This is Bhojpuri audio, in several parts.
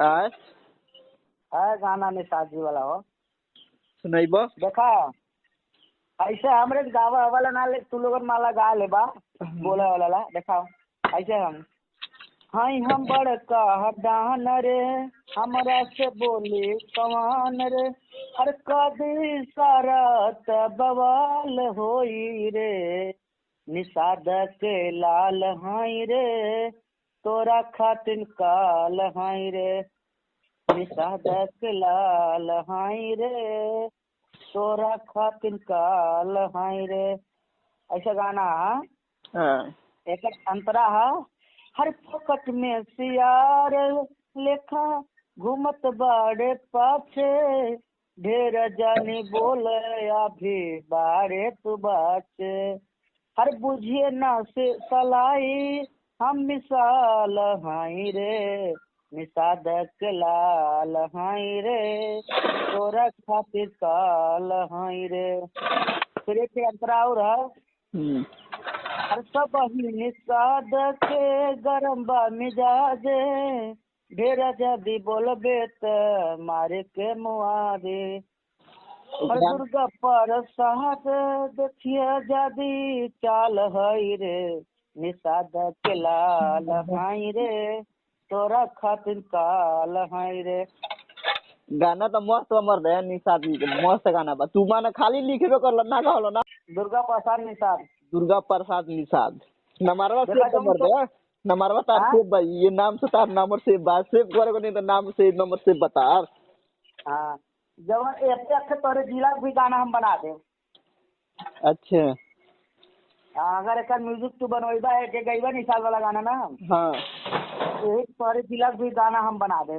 आय है गाना निषाद जी वाला हो सुनाइब। देखा ऐसे हमरे गावा वाला ना ले तू लोगन माला गा ले बा बोले वाला ला देखा ऐसे हम बड़का हडान रे हमरा से बोली कमान रे हर कदी सारत बवाल होई रे निषाद के लाल हाई रे तोरा खातिन काल हाई रे निषाद के लाल हाई रे तोरा खातिन काल हाई रे। ऐसा गाना एक अंतरा है हर फोकट में सियार लेखा घूमत बाड़े पाछे ढेर जानी बोले अभी बाड़े तू बाचे हर बुझिए ना से सलाई हम मिसाल हाई रे निषाद के लाल हाई रे तोरा खातिर काल हाई रे। फिर एक अंतरा और है हर सब निषाद के गरम बा मिजाजे ढेर जदी बोलबे त मारे के मुआरे हर दुर्गा पर साहब देखिए जदी चाल हई रे निषाद के लाल हाई रे तोरा खातिर काल हाई रे। गाना तो मस्त मर दे निषाद जी के मस्त गाना बा तू माने खाली लिखबे कर ना कहलो ना दुर्गा प्रसाद निषाद दुर्गा प्रसाद निषाद नंबरवा सेव कर दे नंबरवा तार सेव भाई ये नाम से तार नंबर सेव बा सेव करे को नहीं तो नाम से नंबर सेव बता। हाँ जब एक अच्छे तोरे जिला भी गाना हम बना दे। अच्छा अगर एक म्यूजिक तू बनवेबा है के गईबा निषाद वाला गाना ना हाँ एक तोरे जिला भी गाना हम बना दे।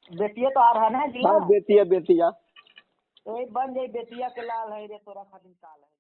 बेतिया तो आ रहा है ना जिला हाँ बेतिया तो बन जाई बेतिया के लाल है रे तोरा खातिर काल है।